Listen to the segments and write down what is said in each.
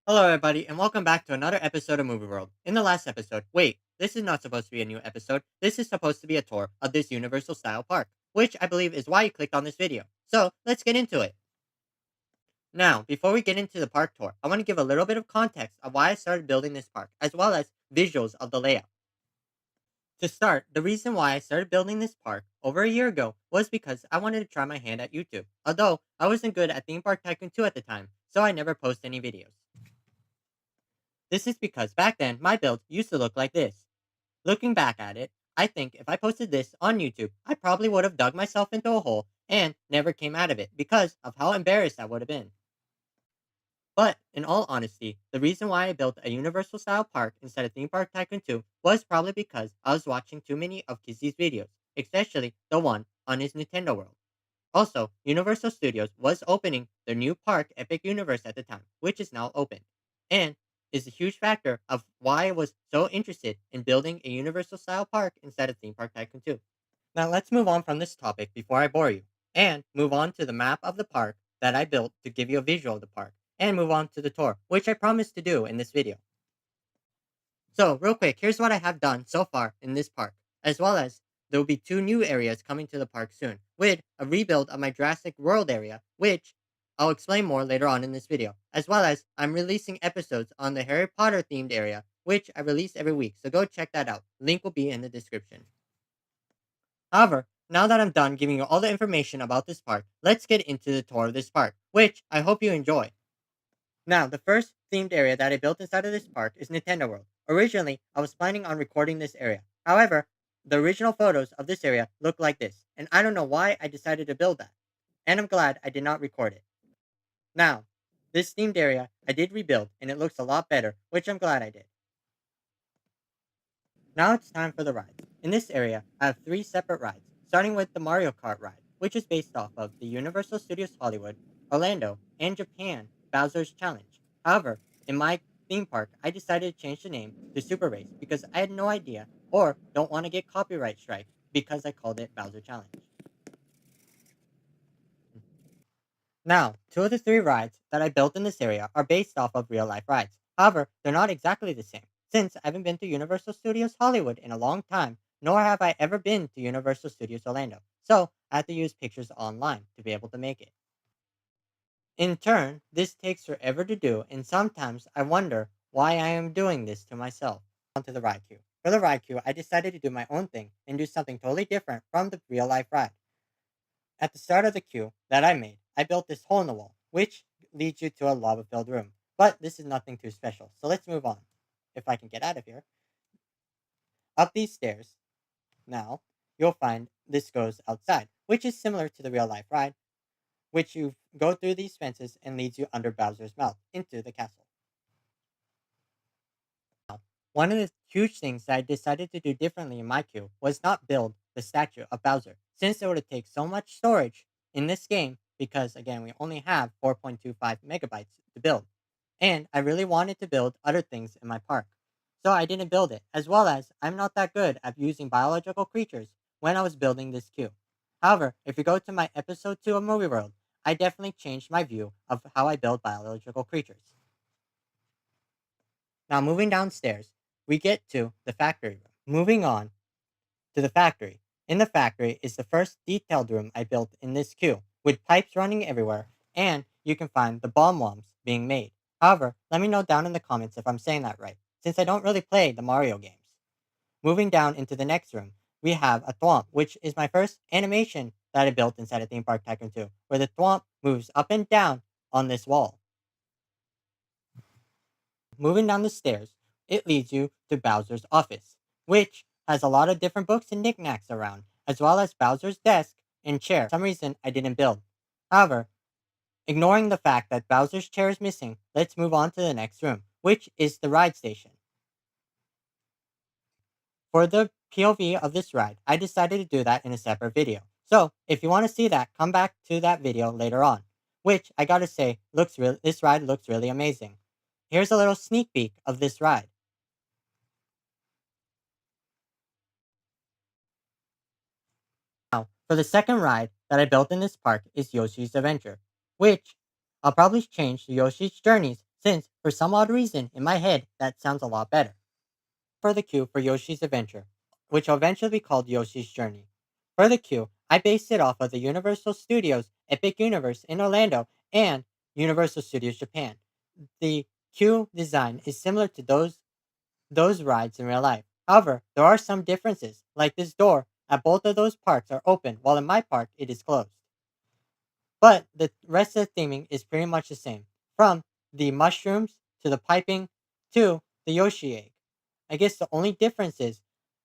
Hello, everybody, and welcome back to another episode of Movie World. In the last episode, wait, this is not supposed to be a new episode. This is supposed to be a tour of this Universal style park, which I believe is why you clicked on this video. So, let's get into it. Now, before we get into the park tour, I want to give a little bit of context of why I started building this park, as well as visuals of the layout. To start, the reason why I started building this park over a year ago was because I wanted to try my hand at YouTube, although I wasn't good at Theme Park Tycoon 2 at the time, so I never posted any videos. This is because back then, my build used to look like this. Looking back at it, I think if I posted this on YouTube, I probably would have dug myself into a hole and never came out of it because of how embarrassed I would have been. But in all honesty, the reason why I built a Universal style park instead of Theme Park Tycoon 2 was probably because I was watching too many of Kizzy's videos, especially the one on his Nintendo World. Also, Universal Studios was opening their new park Epic Universe at the time, which is now open, and is a huge factor of why I was so interested in building a Universal style park instead of Theme Park Tycoon 2. Now let's move on from this topic before I bore you, and move on to the map of the park that I built to give you a visual of the park, and move on to the tour, which I promised to do in this video. So, real quick, here's what I have done so far in this park, as well as there will be two new areas coming to the park soon, with a rebuild of my Jurassic World area, which I'll explain more later on in this video, as well as I'm releasing episodes on the Harry Potter themed area, which I release every week, so go check that out. Link will be in the description. However, now that I'm done giving you all the information about this park, let's get into the tour of this park, which I hope you enjoy. Now, the first themed area that I built inside of this park is Nintendo World. Originally, I was planning on recording this area. However, the original photos of this area look like this, and I don't know why I decided to build that. And I'm glad I did not record it. Now, this themed area I did rebuild, and it looks a lot better, which I'm glad I did. Now it's time for the rides. In this area, I have three separate rides, starting with the Mario Kart ride, which is based off of the Universal Studios Hollywood, Orlando, and Japan Bowser's Challenge. However, in my theme park, I decided to change the name to Super Race because I had no idea or don't want to get copyright strike because I called it Bowser Challenge. Now, two of the three rides that I built in this area are based off of real life rides. However, they're not exactly the same, since I haven't been to Universal Studios Hollywood in a long time, nor have I ever been to Universal Studios Orlando. So, I had to use pictures online to be able to make it. In turn, this takes forever to do, and sometimes I wonder why I am doing this to myself. Onto the ride queue. For the ride queue, I decided to do my own thing and do something totally different from the real life ride. At the start of the queue that I made, I built this hole in the wall, which leads you to a lava-filled room. But this is nothing too special, so let's move on. If I can get out of here. Up these stairs, now, you'll find this goes outside, which is similar to the real-life ride, which you go through these fences and leads you under Bowser's mouth into the castle. One of the huge things that I decided to do differently in my queue was not build the statue of Bowser, since it would take so much storage in this game because, again, we only have 4.25 megabytes to build. And I really wanted to build other things in my park. So I didn't build it, as well as I'm not that good at using biological creatures when I was building this queue. However, if you go to my episode 2 of Movie World, I definitely changed my view of how I build biological creatures. Now, moving downstairs, we get to the factory room. Moving on to the factory. In the factory is the first detailed room I built in this queue, with pipes running everywhere, and you can find the bomb bombs being made. However, let me know down in the comments if I'm saying that right, since I don't really play the Mario games. Moving down into the next room, we have a thwomp, which is my first animation that I built inside of Theme Park Tycoon 2, where the thwomp moves up and down on this wall. Moving down the stairs, it leads you to Bowser's office, which has a lot of different books and knickknacks around, as well as Bowser's desk and chair. For some reason, I didn't build. However, ignoring the fact that Bowser's chair is missing, let's move on to the next room, which is the ride station. For the POV of this ride, I decided to do that in a separate video. So, if you want to see that, come back to that video later on, which I gotta say, this ride looks really amazing. Here's a little sneak peek of this ride. Now, for the second ride that I built in this park is Yoshi's Adventure, which I'll probably change to Yoshi's Journeys since for some odd reason in my head that sounds a lot better. For the queue for Yoshi's Adventure, which will eventually be called Yoshi's Journey. For the queue, I based it off of the Universal Studios Epic Universe in Orlando and Universal Studios Japan. The queue design is similar to those rides in real life. However, there are some differences, like this door at both of those parks are open, while in my park it is closed. But the rest of the theming is pretty much the same, from the mushrooms to the piping to the Yoshi egg. I guess the only difference is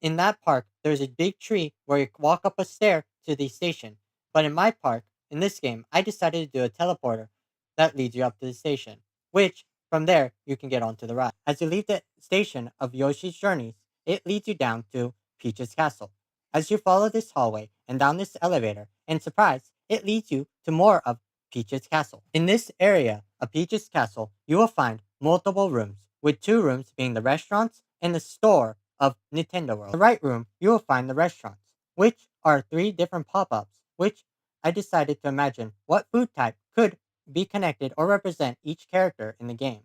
in that park, there's a big tree where you walk up a stair to the station. But in my park, in this game, I decided to do a teleporter that leads you up to the station, which from there you can get onto the ride. As you leave the station of Yoshi's Journeys, it leads you down to Peach's Castle. As you follow this hallway and down this elevator, and surprise, it leads you to more of Peach's Castle. In this area of Peach's Castle, you will find multiple rooms, with 2 rooms being the restaurants and the store of Nintendo World. In the right room, you will find the restaurants, which are 3 different pop-ups, which I decided to imagine what food type could be connected or represent each character in the game.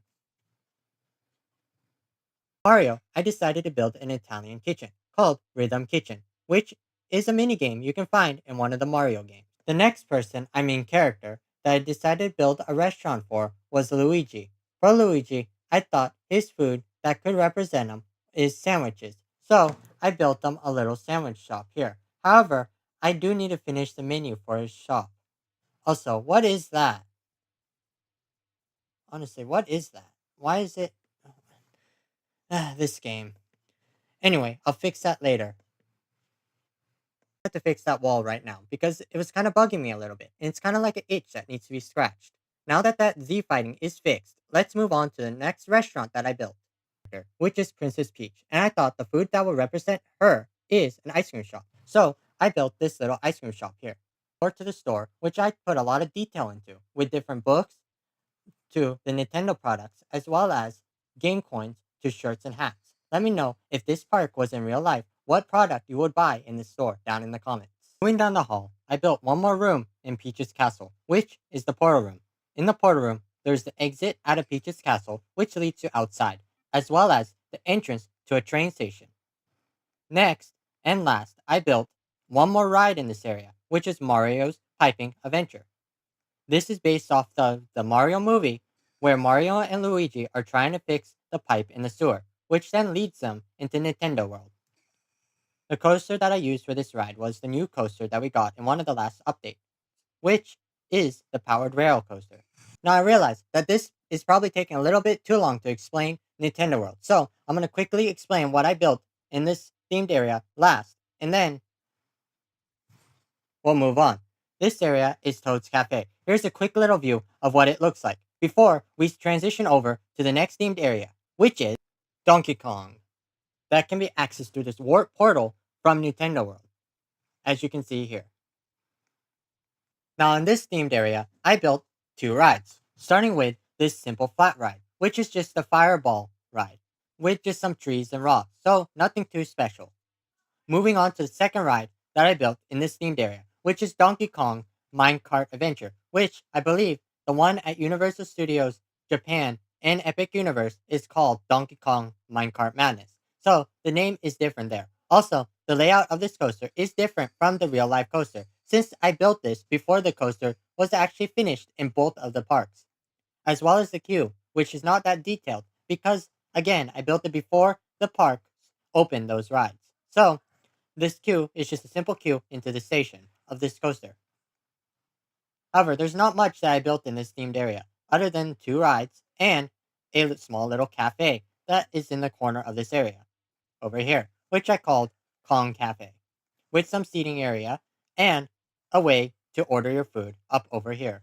Mario, I decided to build an Italian kitchen called Rhythm Kitchen, which is a minigame you can find in one of the Mario games. The next person, I mean character, that I decided to build a restaurant for was Luigi. For Luigi, I thought his food that could represent him is sandwiches, so I built him a little sandwich shop here. However, I do need to finish the menu for his shop. Also, what is that? Honestly, what is that? Why is it... this game. Anyway, I'll fix that later. I have to fix that wall right now because it was kind of bugging me a little bit. And it's kind of like an itch that needs to be scratched. Now that that Z fighting is fixed, let's move on to the next restaurant that I built, which is Princess Peach. And I thought the food that will represent her is an ice cream shop. So I built this little ice cream shop here. Or to the store, which I put a lot of detail into, with different books to the Nintendo products, as well as game coins to shirts and hats. Let me know if this park was in real life, what product you would buy in the store down in the comments. Going down the hall, I built one more room in Peach's Castle, which is the portal room. In the portal room, there's the exit out of Peach's Castle, which leads you outside, as well as the entrance to a train station. Next, and last, I built one more ride in this area, which is Mario's Piping Adventure. This is based off the Mario movie, where Mario and Luigi are trying to fix the pipe in the sewer, which then leads them into Nintendo World. The coaster that I used for this ride was the new coaster that we got in one of the last updates, which is the Powered Rail Coaster. Now I realize that this is probably taking a little bit too long to explain Nintendo World, so I'm going to quickly explain what I built in this themed area last, and then we'll move on. This area is Toad's Cafe. Here's a quick little view of what it looks like before we transition over to the next themed area, which is Donkey Kong. That can be accessed through this warp portal from Nintendo World, as you can see here. Now in this themed area, I built 2 rides, starting with this simple flat ride, which is just a fireball ride, with just some trees and rocks, so nothing too special. Moving on to the second ride that I built in this themed area, which is Donkey Kong Minecart Adventure, which I believe the one at Universal Studios Japan and Epic Universe is called Donkey Kong Minecart Madness. So the name is different there. Also, the layout of this coaster is different from the real life coaster, since I built this before the coaster was actually finished in both of the parks, as well as the queue, which is not that detailed because, again, I built it before the parks opened those rides. So this queue is just a simple queue into the station of this coaster. However, there's not much that I built in this themed area, other than 2 rides and a small little cafe that is in the corner of this area, over here, which I called Kong Cafe, with some seating area and a way to order your food up over here.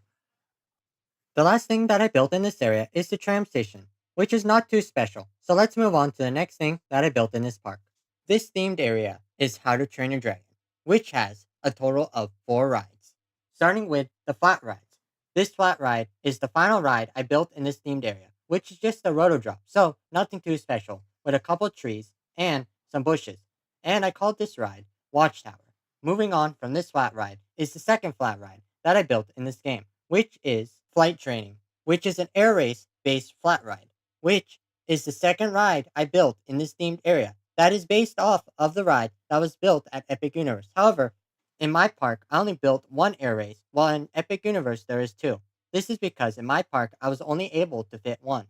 The last thing that I built in this area is the tram station, which is not too special, so let's move on to the next thing that I built in this park. This themed area is How to Train Your Dragon, which has a total of 4 rides, starting with the flat rides. This flat ride is the final ride I built in this themed area, which is just a roto drop, so nothing too special, with a couple trees and some bushes, and I called this ride Watchtower. Moving on from this flat ride is the second flat ride that I built in this game, which is Flight Training, which is an air race based flat ride, which is the second ride I built in this themed area. That is based off of the ride that was built at Epic Universe. However, in my park, I only built one air race, while in Epic Universe there is two. This is because in my park, I was only able to fit one.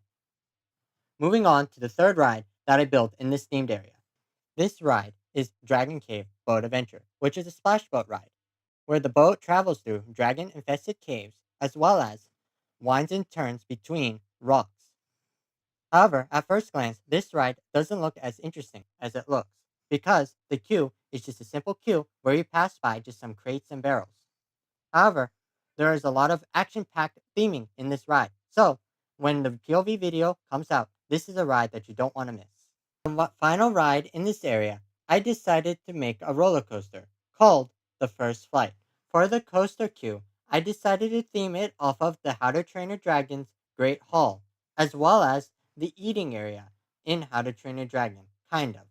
Moving on to the third ride that I built in this themed area. This ride is Dragon Cave Boat Adventure, which is a splash boat ride, where the boat travels through dragon infested caves as well as winds and turns between rocks. However, at first glance, this ride doesn't look as interesting as it looks, because the queue is just a simple queue where you pass by just some crates and barrels. However, there is a lot of action packed theming in this ride, so when the POV video comes out, this is a ride that you don't want to miss. For my final ride in this area, I decided to make a roller coaster called the First Flight. For the coaster queue, I decided to theme it off of the How to Train Your Dragon's Great Hall, as well as the eating area in How to Train Your Dragon, kind of.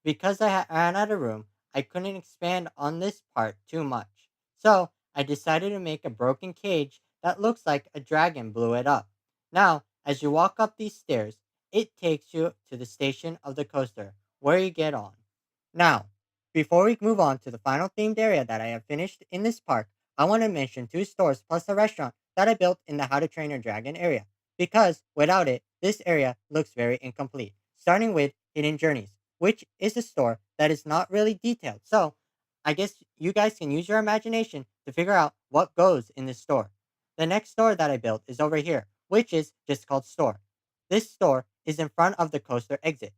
Because I ran out of room, I couldn't expand on this part too much. So I decided to make a broken cage that looks like a dragon blew it up. Now, as you walk up these stairs, it takes you to the station of the coaster, where you get on. Now, before we move on to the final themed area that I have finished in this park, I want to mention two stores plus a restaurant that I built in the How to Train Your Dragon area, because without it, this area looks very incomplete. Starting with Hidden Journeys, which is a store that is not really detailed, so I guess you guys can use your imagination to figure out what goes in this store. The next store that I built is over here, which is just called Store. This store is in front of the coaster exit.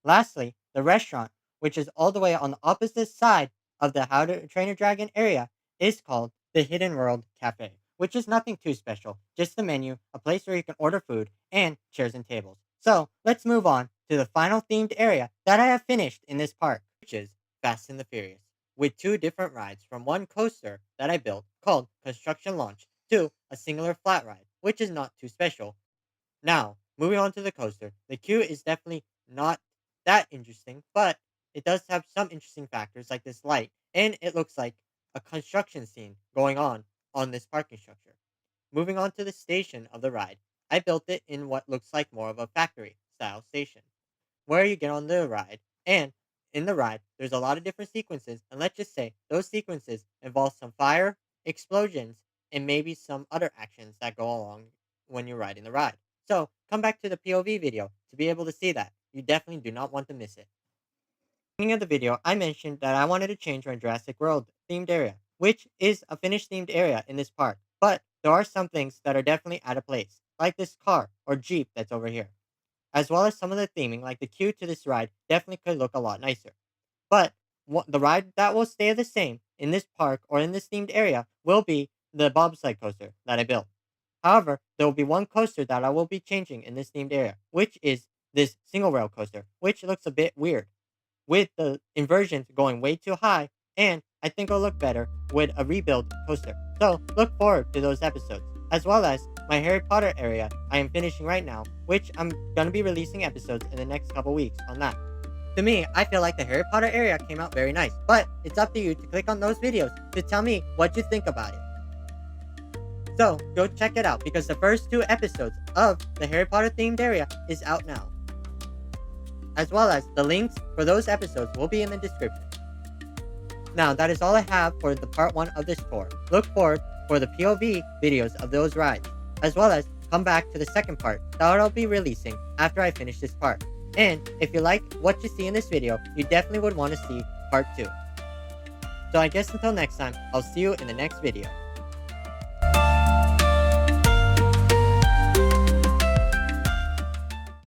Lastly, the restaurant, which is all the way on the opposite side of the How to Train Your Dragon area, is called the Hidden World Cafe, which is nothing too special, just a menu, a place where you can order food, and chairs and tables. So, let's move on to the final themed area that I have finished in this park, which is Fast and the Furious, with two different rides from one coaster that I built called Construction Launch to a singular flat ride, which is not too special. Now, moving on to the coaster, the queue is definitely not that interesting, but it does have some interesting factors like this light, and it looks like a construction scene going on this parking structure. Moving on to the station of the ride, I built it in what looks like more of a factory style station, where you get on the ride, and in the ride, there's a lot of different sequences, and let's just say those sequences involve some fire, explosions, and maybe some other actions that go along when you're riding the ride. So, come back to the POV video to be able to see that. You definitely do not want to miss it. Beginning of the video, I mentioned that I wanted to change my Jurassic World themed area, which is a finished themed area in this park. But there are some things that are definitely out of place, like this car or Jeep that's over here. As well as some of the theming, like the queue to this ride, definitely could look a lot nicer. But the ride that will stay the same in this park or in this themed area will be the bobsled coaster that I built. However, there will be one coaster that I will be changing in this themed area, which is this single rail coaster, which looks a bit weird, with the inversions going way too high, and I think it'll look better with a rebuild coaster. So look forward to those episodes, as well as my Harry Potter area I am finishing right now, which I'm gonna be releasing episodes in the next couple weeks on that. To me, I feel like the Harry Potter area came out very nice, but it's up to you to click on those videos to tell me what you think about it. So go check it out, because the first two episodes of the Harry Potter themed area is out now. As well as the links for those episodes will be in the description. Now that is all I have for the part 1 of this tour. Look forward for the POV videos of those rides, as well as come back to the second part that I'll be releasing after I finish this part. And if you like what you see in this video, you definitely would want to see part 2. So I guess until next time, I'll see you in the next video.